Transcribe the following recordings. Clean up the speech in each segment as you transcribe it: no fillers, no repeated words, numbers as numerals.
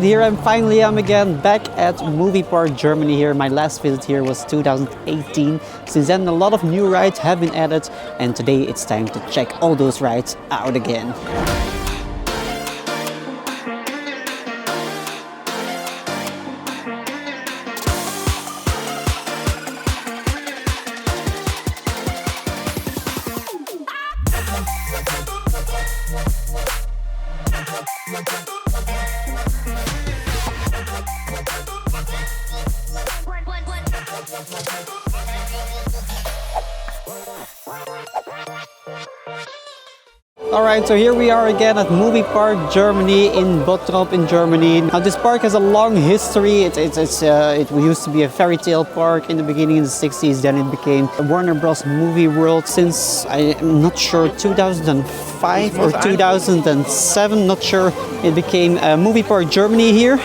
Here I finally am again back at Movie Park Germany here. My last visit here was 2018. Since then a lot of new rides have been added and today it's time to check all those rides out again. Alright, so here we are again at Movie Park Germany in Bottrop in Germany. Now this park has a long history. It used to be a fairy tale park in the beginning in the 60s, then it became a Warner Bros. Movie world since, I'm not sure, 2005 or 2007, not sure. It became Movie Park Germany here.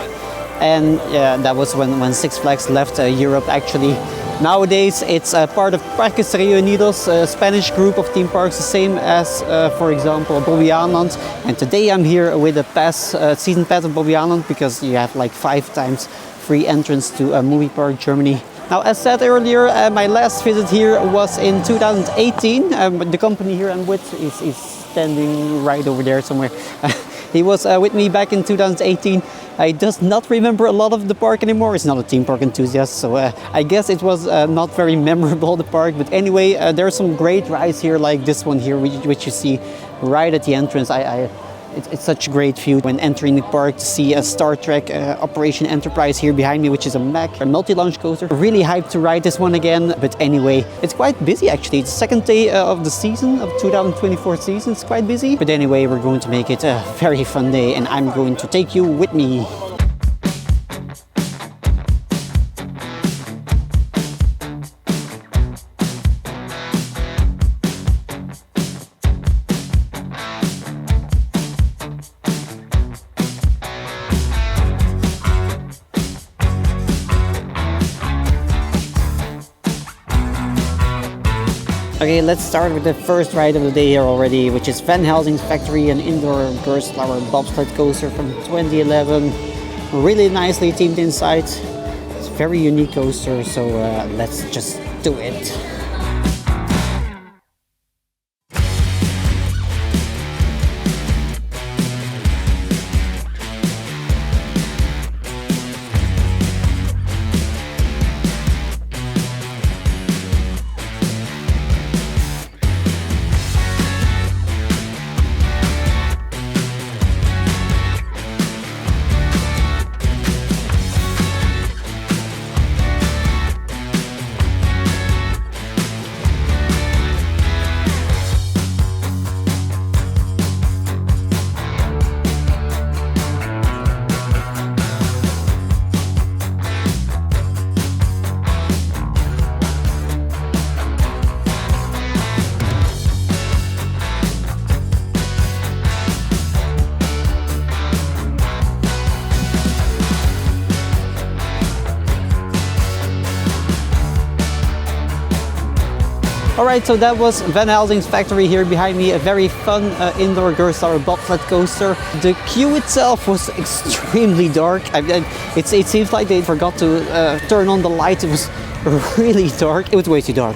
And yeah, that was when Six Flags left Europe actually. Nowadays it's part of Parques Reunidos, a Spanish group of theme parks, the same as, for example, Bobbejaanland Land. And today I'm here with a season pass of Bobbejaanland Land because you have like 5 times free entrance to Movie Park Germany. Now, as said earlier, my last visit here was in 2018. The company here I'm with is standing right over there somewhere. He was with me back in 2018. I does not remember a lot of the park anymore. It's not a theme park enthusiast, so I guess it was not very memorable, the park. But anyway, there are some great rides here, like this one here, which you see right at the entrance. It's such a great view when entering the park to see a Star Trek Operation Enterprise here behind me, which is a mech, a multi-launch coaster. Really hyped to ride this one again, but anyway, it's quite busy actually. It's the second day of the season, of 2024 season. It's quite busy, but anyway, we're going to make it a very fun day and I'm going to take you with me. Okay, let's start with the first ride of the day here already, which is Van Helsing's Factory, an indoor Gerstauer bobsled coaster from 2011. Really nicely themed inside. It's a very unique coaster, so let's just do it. Alright, so that was Van Helsing's Factory here behind me, a very fun indoor Gerstauer bobsled coaster. The queue itself was extremely dark. It seems like they forgot to turn on the lights. It was really dark. It was way too dark.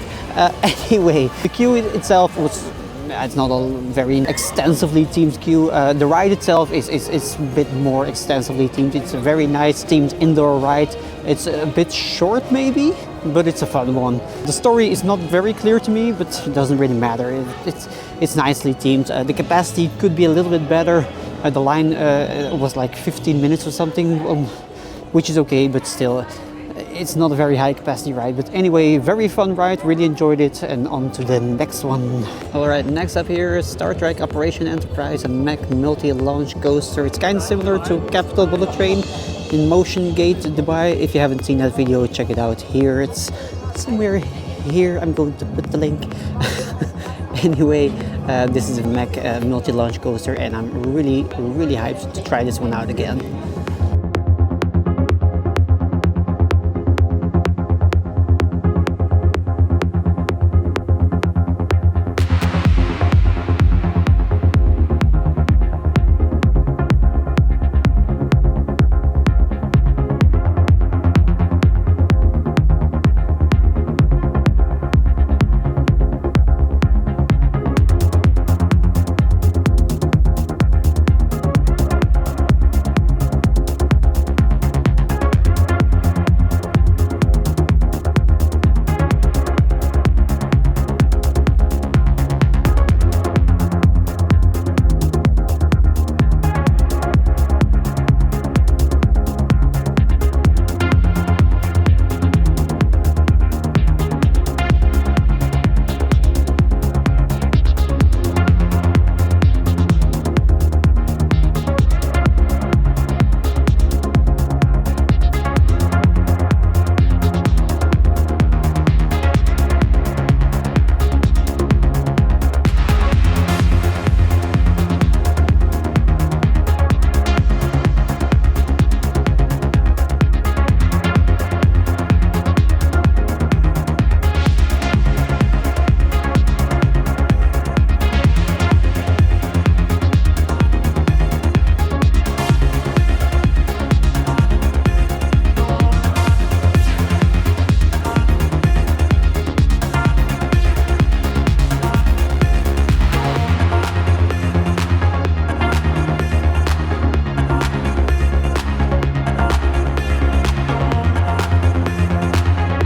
Anyway, the queue itself was, it's not a very extensively themed queue. The ride itself is a bit more extensively themed. It's a very nice themed indoor ride. It's a bit short maybe, but it's a fun one. The story is not very clear to me, but it doesn't really matter. It's nicely themed. The capacity could be a little bit better. The line was like 15 minutes or something, which is okay, but still, it's not a very high capacity ride. But anyway, very fun ride, really enjoyed it, and on to the next one. Alright, next up here is Star Trek Operation Enterprise, a mech multi-launch coaster. It's kind of similar to Capital Bullet Train in Motion Gate Dubai. If you haven't seen that video, check it out here. It's somewhere here. I'm going to put the link. Anyway, this is a mech multi-launch coaster and I'm really hyped to try this one out again.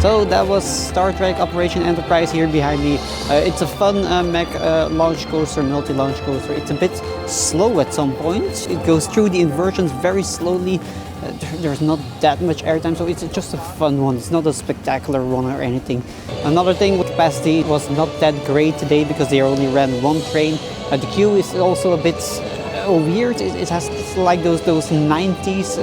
So that was Star Trek Operation Enterprise here behind me. It's a fun mech launch coaster, multi-launch coaster. It's a bit slow at some points. It goes through the inversions very slowly. There's not that much airtime, so it's just a fun one. It's not a spectacular one or anything. Another thing with capacity was not that great today because they only ran one train. The queue is also a bit weird. It has like those 90s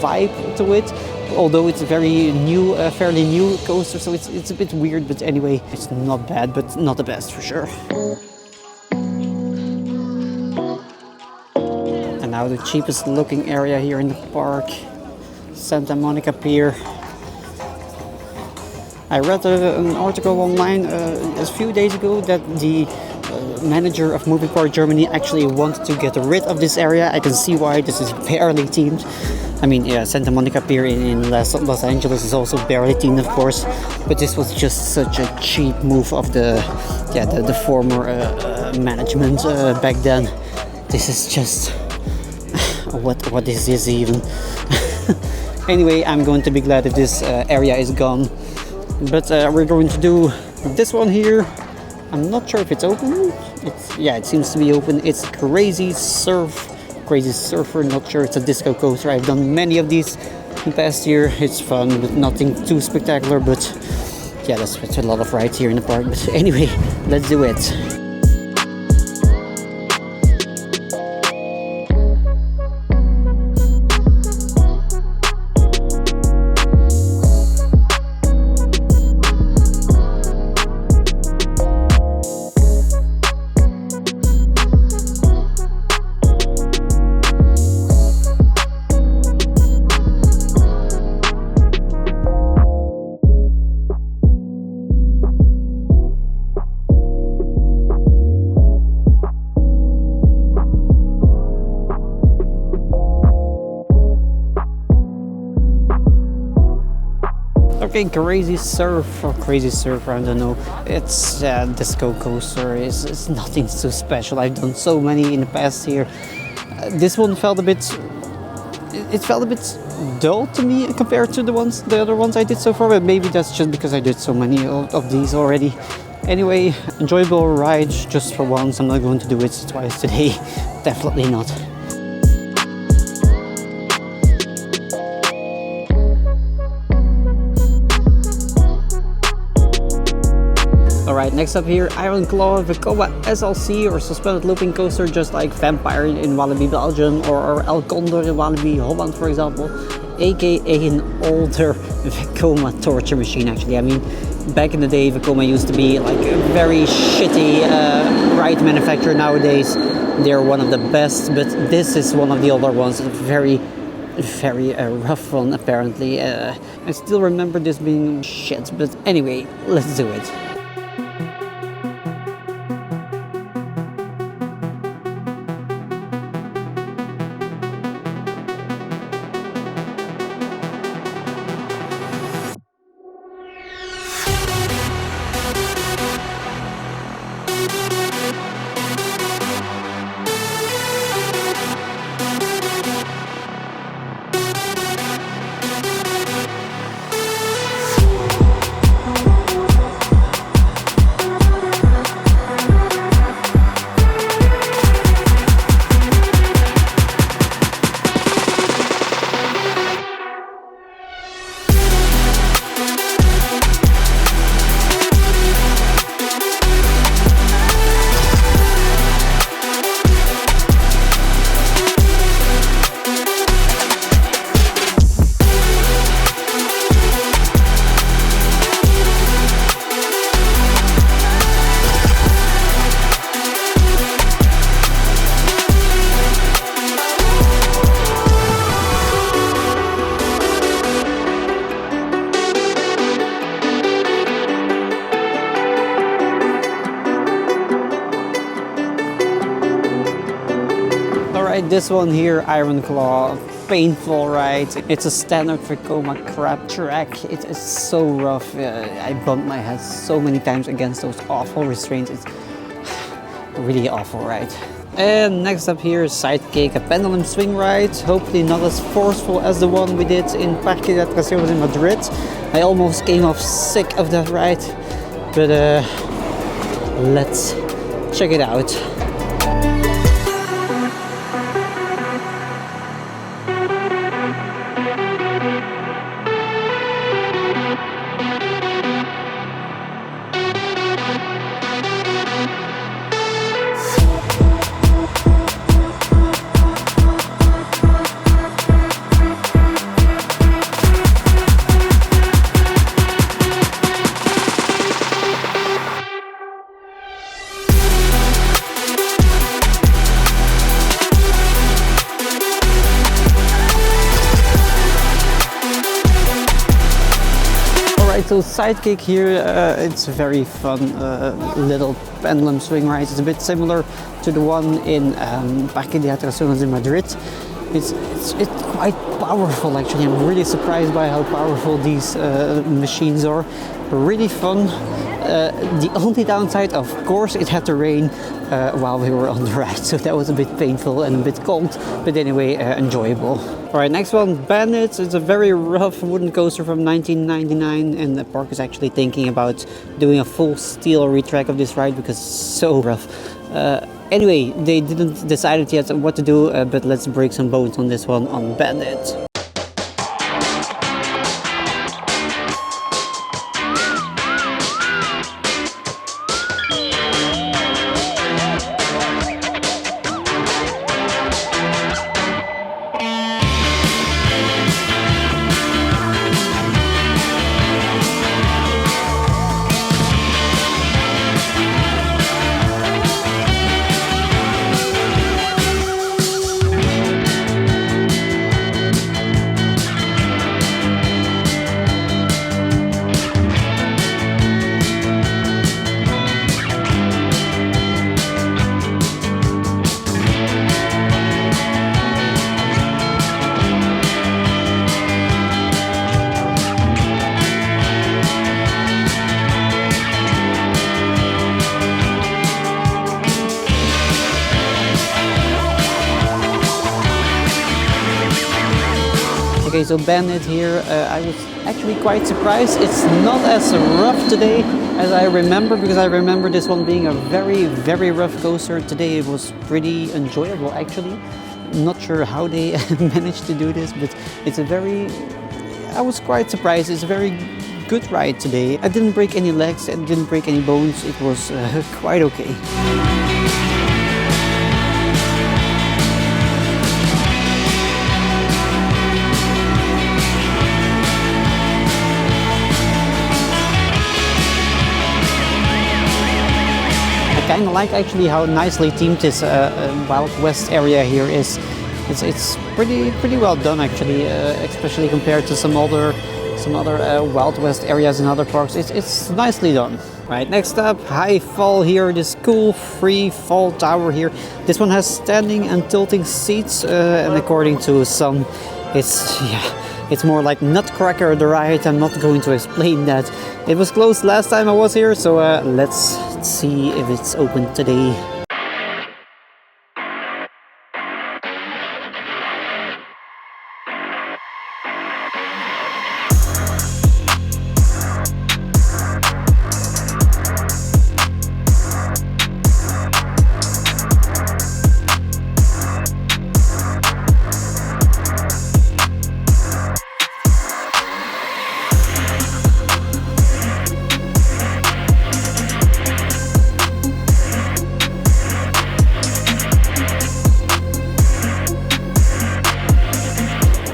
vibe to it. Although it's a very new, fairly new coaster, so it's a bit weird, but anyway, it's not bad, but not the best for sure. And now the cheapest looking area here in the park, Santa Monica Pier. I read an article online a few days ago that the manager of Movie Park Germany actually wanted to get rid of this area. I can see why. This is barely themed. I mean, yeah, Santa Monica Pier in Los Angeles is also barely themed, of course, but this was just such a cheap move of the former management back then. This is just what is this even? Anyway, I'm going to be glad if this area is gone. But we're going to do this one here. I'm not sure if it's open. It seems to be open. It's Crazy Surfer, not sure. It's a disco coaster. I've done many of these in the past year. It's fun, but nothing too spectacular. But yeah, that's a lot of rides here in the park. But anyway, let's do it. Okay, Crazy Surfer, I don't know. It's a disco coaster. It's nothing so special. I've done so many in the past year. This one felt a bit. It felt a bit dull to me compared to the other ones I did so far. But maybe that's just because I did so many of these already. Anyway, enjoyable ride just for once. I'm not going to do it twice today. Definitely not. Alright, next up here, Iron Claw, Vekoma SLC, or suspended looping coaster, just like Vampire in Walibi Belgium, or El Condor in Walibi Holland, for example, aka an older Vekoma torture machine. Actually, I mean, back in the day, Vekoma used to be like a very shitty ride manufacturer. Nowadays, they're one of the best, but this is one of the older ones. Very rough one, apparently. I still remember this being shit, but anyway, let's do it. Alright, this one here, Iron Claw, painful ride. It's a standard Vekoma crab track. It is so rough. I bumped my head so many times against those awful restraints. It's really awful ride. And next up here is Sidekick, a pendulum swing ride. Hopefully not as forceful as the one we did in Parque de Atracciones in Madrid. I almost came off sick of that ride, but let's check it out. So Sidekick here, it's a very fun little pendulum swing ride. It's a bit similar to the one in Parque de Atracciones in Madrid. It's quite powerful actually. I'm really surprised by how powerful these machines are. Really fun. The only downside, of course, it had to rain while we were on the ride, so that was a bit painful and a bit cold, but anyway, enjoyable. Alright, next one, Bandit. It's a very rough wooden coaster from 1999, and the park is actually thinking about doing a full steel retrack of this ride because it's so rough. Anyway, they didn't decide yet what to do, but let's break some bones on this one on Bandit. Okay, so Bandit here, I was actually quite surprised. It's not as rough today as I remember, because I remember this one being a very, very rough coaster. Today it was pretty enjoyable actually. Not sure how they managed to do this, but it's a very... I was quite surprised. It's a very good ride today. I didn't break any legs, I didn't break any bones. It was quite okay. I kind of like actually how nicely themed this Wild West area here is. It's pretty well done actually, especially compared to some other Wild West areas in other parks. It's nicely done. Right, next up, high fall here. This cool free fall tower here. This one has standing and tilting seats, and according to some, it's more like Nutcracker the ride. I'm not going to explain that. It was closed last time I was here, so let's see if it's open today.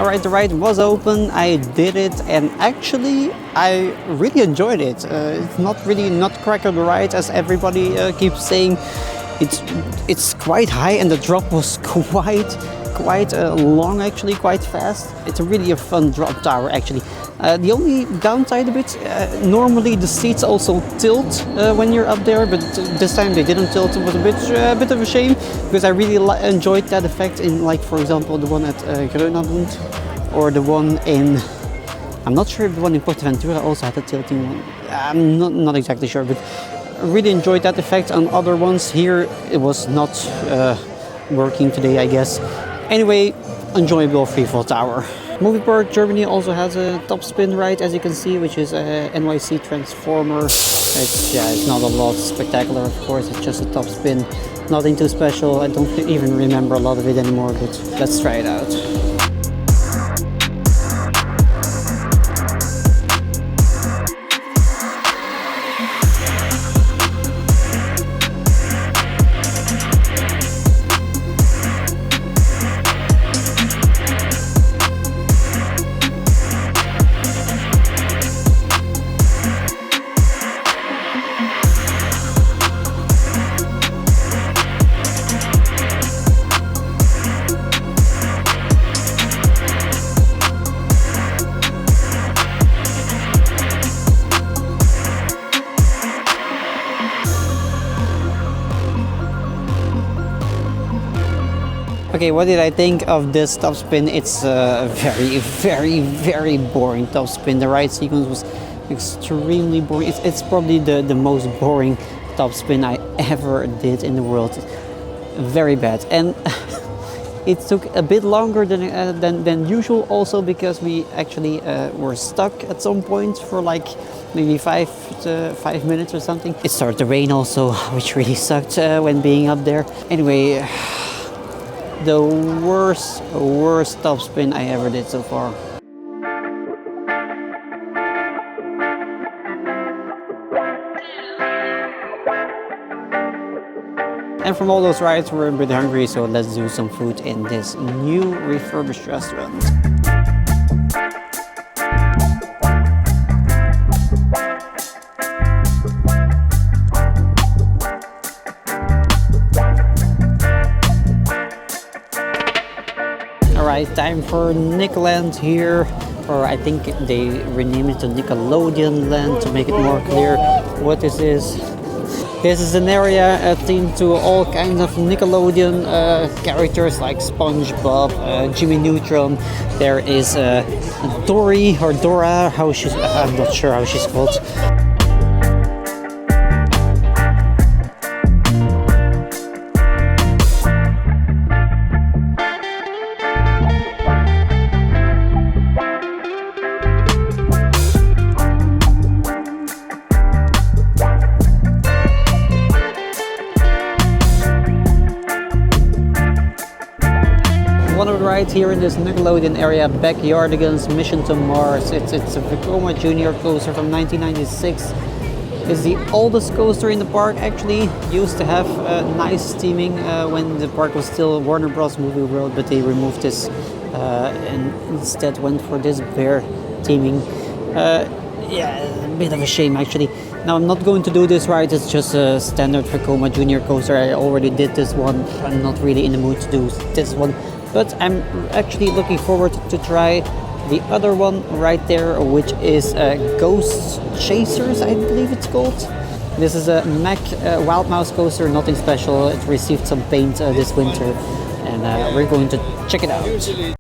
Alright, the ride was open, I did it, and actually I really enjoyed it. It's not really Nutcracker the ride as everybody keeps saying. It's quite high and the drop was quite long actually, quite fast. It's really a fun drop tower actually. The only downside of it, normally the seats also tilt when you're up there, but this time they didn't tilt. It was a bit of a shame, because I really enjoyed that effect in, like, for example, the one at Grönland, or the one in, I'm not sure if the one in Portaventura also had a tilting one. I'm not exactly sure, but really enjoyed that effect on other ones. Here it was not working today, I guess. Anyway, enjoyable freefall tower. Movie Park Germany also has a top spin ride, as you can see, which is a NYC Transformer. It's not a lot spectacular, of course. It's just a top spin, nothing too special. I don't even remember a lot of it anymore, but let's try it out. Okay, what did I think of this top spin? It's a very boring top spin. The ride sequence was extremely boring. It's probably the most boring top spin I ever did in the world. Very bad. And it took a bit longer than usual, also because we actually were stuck at some point for like maybe 5 minutes or something. It started to rain also, which really sucked when being up there. Anyway, the worst top spin I ever did so far. And from all those rides, we're a bit hungry, so let's do some food in this new refurbished restaurant. Alright, time for Nickelodeon here, or I think they renamed it to Nickelodeon Land to make it more clear what this is. This is an area themed to all kinds of Nickelodeon characters like SpongeBob, Jimmy Neutron. There is Dory or Dora, I'm not sure how she's called. One of the rides here in this Nickelodeon area, Backyardigans Mission to Mars. It's a Vekoma Junior coaster from 1996. It's the oldest coaster in the park, actually. Used to have nice theming when the park was still Warner Bros. Movie World, but they removed this and instead went for this bear theming. Yeah, a bit of a shame actually. Now I'm not going to do this ride, it's just a standard Vekoma Junior coaster. I already did this one. I'm not really in the mood to do this one. But I'm actually looking forward to try the other one right there, which is Ghost Chasers, I believe it's called. This is a Mack Wild Mouse coaster, nothing special. It received some paint this winter, and we're going to check it out.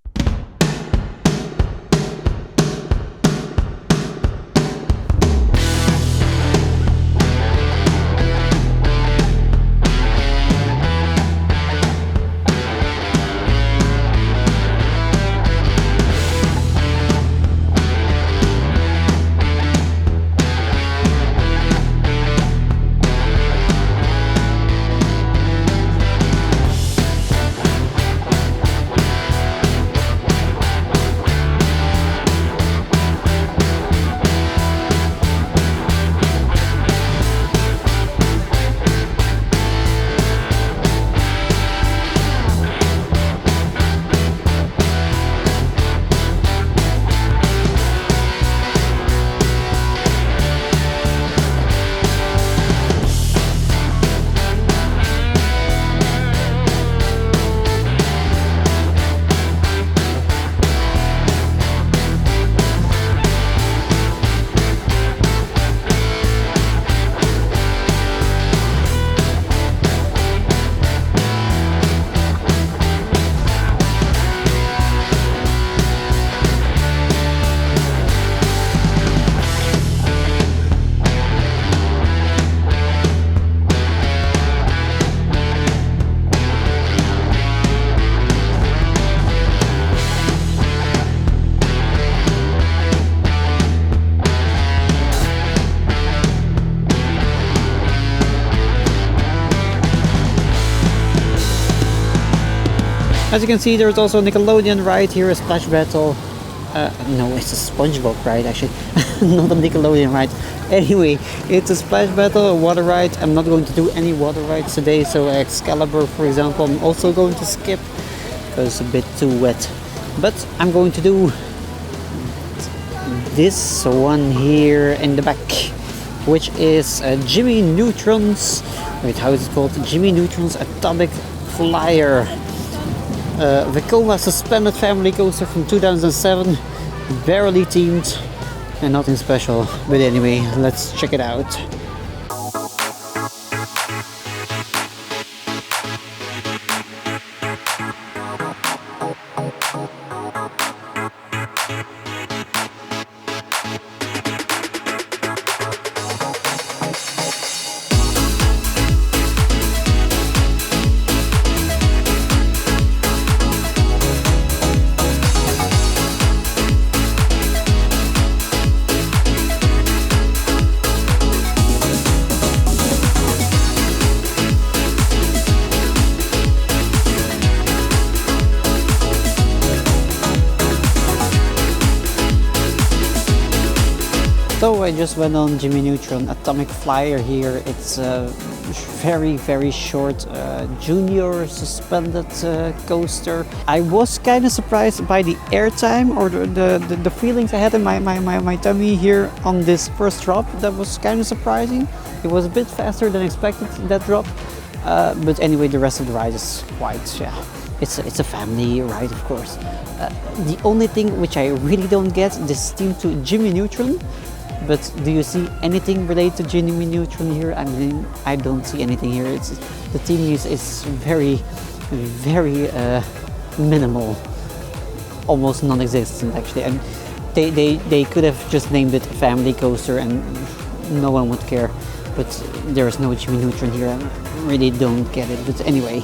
As you can see, there's also a Nickelodeon ride here, a splash battle. No, it's a SpongeBob ride actually, not a Nickelodeon ride. Anyway, it's a splash battle, a water ride. I'm not going to do any water rides today, so Excalibur, for example, I'm also going to skip because it's a bit too wet. But I'm going to do this one here in the back, which is Jimmy Neutron's, wait, how is it called? Jimmy Neutron's Atomic Flyer. Vekoma suspended family coaster from 2007, barely themed and nothing special, but anyway, let's check it out. So I just went on Jimmy Neutron Atomic Flyer here. It's a very short junior suspended coaster. I was kind of surprised by the airtime or the feelings I had in my tummy here on this first drop. That was kind of surprising. It was a bit faster than expected, that drop. But anyway, the rest of the ride is quite, yeah, it's a family ride, of course. The only thing which I really don't get, this theme to Jimmy Neutron. But do you see anything related to Jimmy Neutron here? I mean, I don't see anything here. It's the theme is very minimal, almost non-existent actually. And they could have just named it a family coaster and no one would care. But there is no Jimmy Neutron here. I really don't get it. But anyway.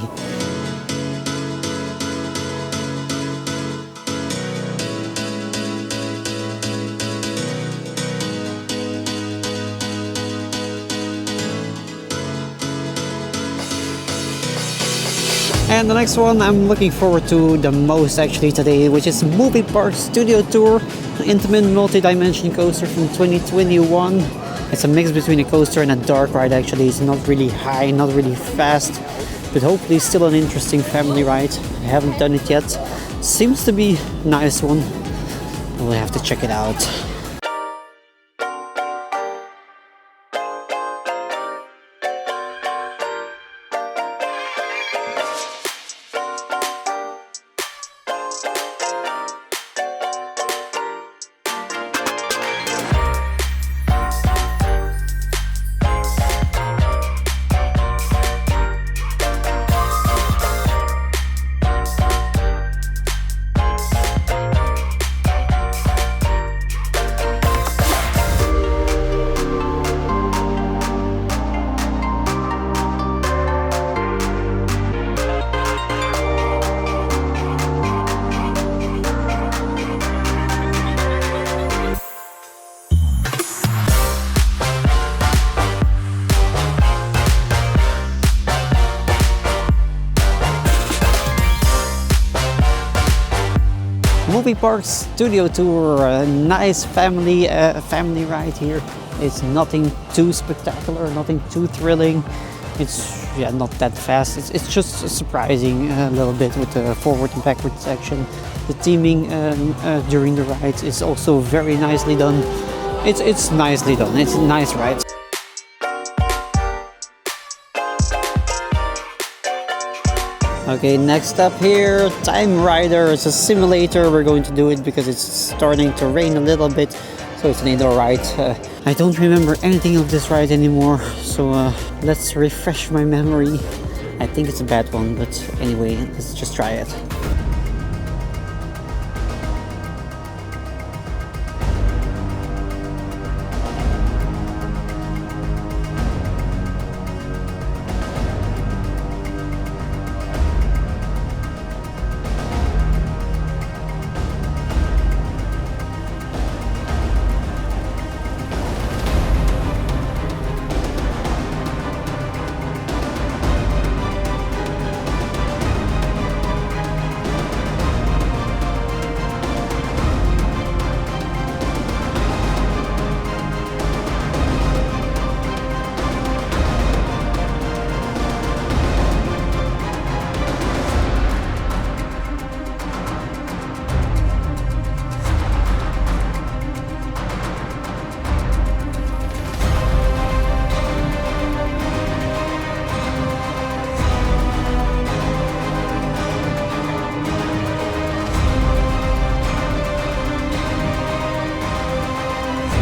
And the next one I'm looking forward to the most actually today, which is Movie Park Studio Tour, an intimate multi-dimension coaster from 2021. It's a mix between a coaster and a dark ride actually. It's not really high, not really fast, but hopefully still an interesting family ride. I haven't done it yet. Seems to be a nice one. We'll have to check it out. Movie Park Studio Tour, a nice family ride here. It's nothing too spectacular, nothing too thrilling. It's not that fast. It's just surprising a little bit with the forward and backward section. The theming during the ride is also very nicely done. It's nicely done. It's a nice ride. Okay, next up here, Time Rider. It's a simulator. We're going to do it because it's starting to rain a little bit, so it's an indoor ride. I don't remember anything of this ride anymore, so let's refresh my memory. I think it's a bad one, but anyway, let's just try it.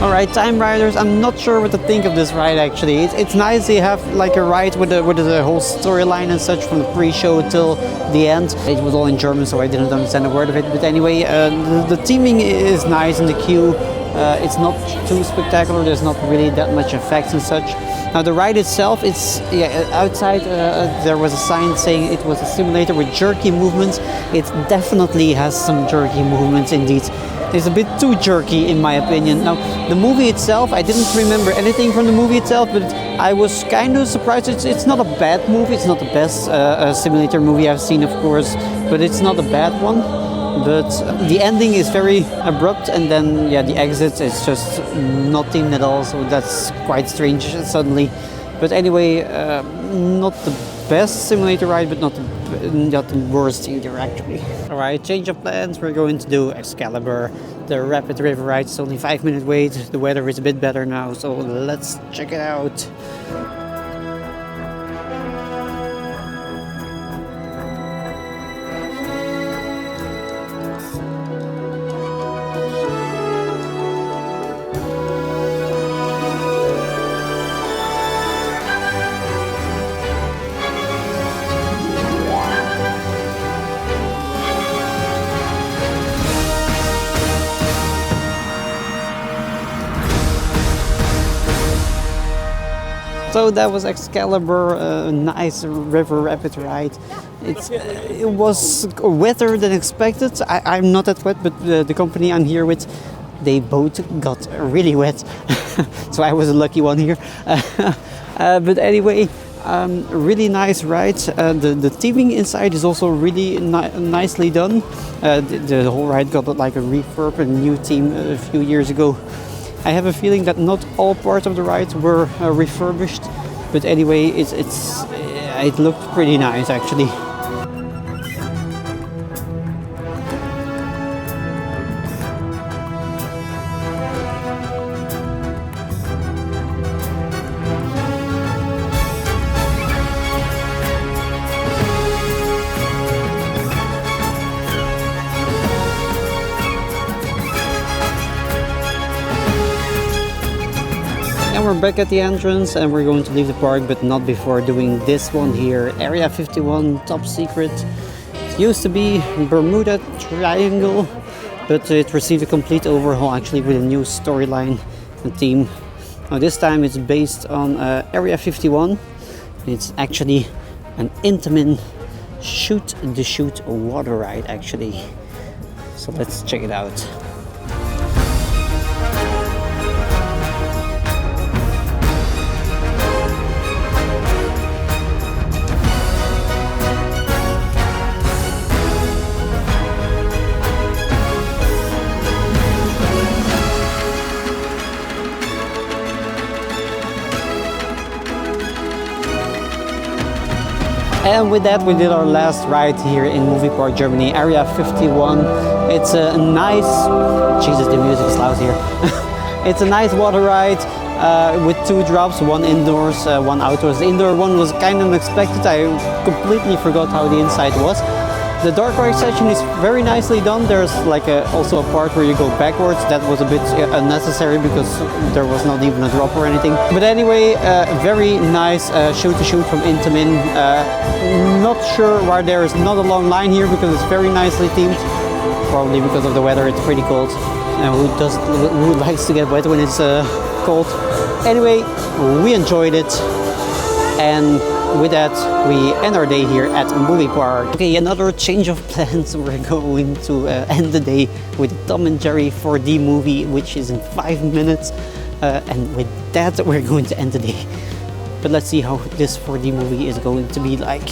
Alright, Time Riders, I'm not sure what to think of this ride actually. It's nice they have like a ride with the whole storyline and such from the pre-show till the end. It was all in German, so I didn't understand a word of it. But anyway, the theming is nice in the queue. It's not too spectacular, there's not really that much effects and such. Now the ride itself, it's outside there was a sign saying it was a simulator with jerky movements. It definitely has some jerky movements indeed. It's a bit too jerky in my opinion. Now the movie itself, I didn't remember anything from the movie itself, but I was kind of surprised. It's not a bad movie, it's not the best simulator movie I've seen of course, but it's not a bad one. But the ending is very abrupt, and then yeah, the exit is just not themed at all, so that's quite strange suddenly. But anyway, not the best simulator ride, but not the worst either actually. Alright, change of plans, we're going to do Excalibur, the rapid river ride. It's only 5-minute wait, the weather is a bit better now, so let's check it out. So that was Excalibur, a nice river rapid ride. It was wetter than expected. I'm not that wet, but the company I'm here with, they both got really wet. So I was a lucky one here. But anyway, really nice ride. The theming inside is also really nicely done. The whole ride got like a refurb, a new theme a few years ago. I have a feeling that not all parts of the ride were refurbished, but anyway, it looked pretty nice actually. And we're back at the entrance and we're going to leave the park, but not before doing this one here. Area 51, top secret. It used to be Bermuda Triangle, but it received a complete overhaul actually with a new storyline and theme. Now this time it's based on Area 51. It's actually an Intamin shoot-the-chute water ride actually. So let's check it out. And with that, we did our last ride here in Movie Park Germany, Area 51. It's a nice... Jesus, the music is loud here. It's a nice water ride with 2 drops, one indoors, one outdoors. The indoor one was kind of unexpected. I completely forgot how the inside was. The dark ride section is very nicely done. There's like also a part where you go backwards. That was a bit unnecessary because there was not even a drop or anything. But anyway, very nice shoot-to-shoot from Intamin. Not sure why there is not a long line here because it's very nicely themed. Probably because of the weather, it's pretty cold. Who likes to get wet when it's cold? Anyway, we enjoyed it. And with that, we end our day here at Movie Park. Okay, another change of plans. We're going to end the day with a Tom and Jerry 4D movie, which is in 5 minutes. And with that, we're going to end the day. But let's see how this 4D movie is going to be like.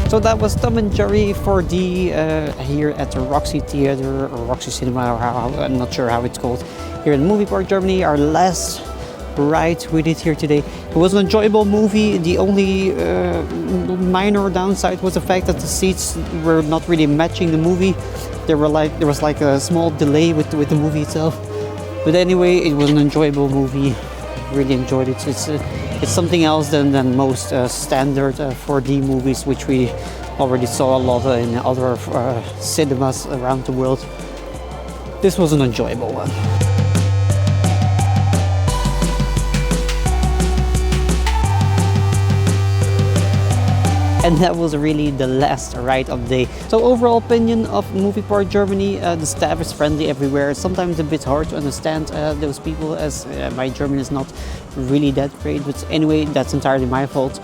So that was Tom and Jerry 4D here at the Roxy Theater or Roxy Cinema, or I'm not sure how it's called, here in Movie Park Germany. Our last ride we did here today. It was an enjoyable movie. The only minor downside was the fact that the seats were not really matching the movie. There was like a small delay with the movie itself. But anyway, it was an enjoyable movie. really enjoyed it. It's something else than most standard 4D movies, which we already saw a lot in other cinemas around the world. This was an enjoyable one. And that was really the last ride of the day. So overall opinion of Movie Park Germany, the staff is friendly everywhere. It's sometimes a bit hard to understand those people, as my German is not really that great, but anyway, that's entirely my fault.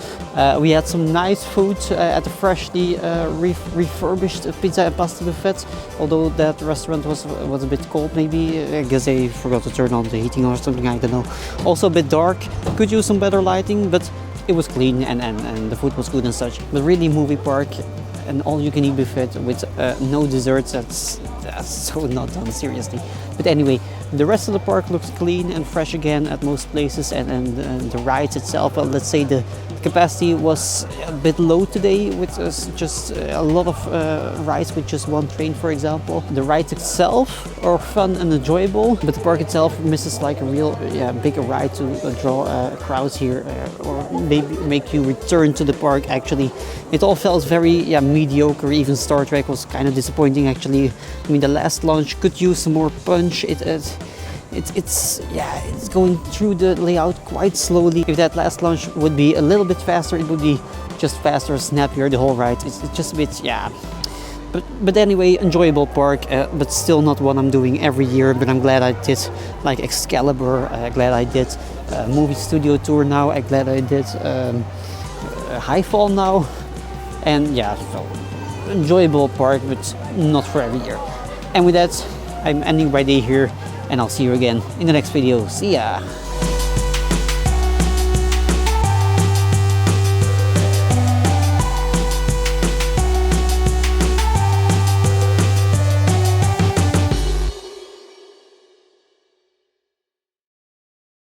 We had some nice food at the freshly refurbished pizza and pasta buffet, although that restaurant was a bit cold maybe. I guess they forgot to turn on the heating or something, I don't know. Also a bit dark, could use some better lighting, but it was clean and the food was good and such. But really, movie park and all you can eat buffet with no desserts, that's so not done, seriously. But anyway, the rest of the park looks clean and fresh again at most places, and the rides itself, well, let's say the capacity was a bit low today, with just a lot of rides with just one train, for example. The rides itself are fun and enjoyable, but the park itself misses like a real big ride to draw crowds here, or maybe make you return to the park. Actually, it all felt very mediocre. Even Star Trek was kind of disappointing, actually. I mean, the last launch could use some more punch. It's going through the layout quite slowly. If that last launch would be a little bit faster, it would be just faster, snappier, the whole ride. It's just a bit, But anyway, enjoyable park, but still not one I'm doing every year. But I'm glad I did like Excalibur, glad I did movie studio tour now, I'm glad I did Highfall now. And so enjoyable park, but not for every year. And with that, I'm ending my day here, and I'll see you again in the next video. See ya!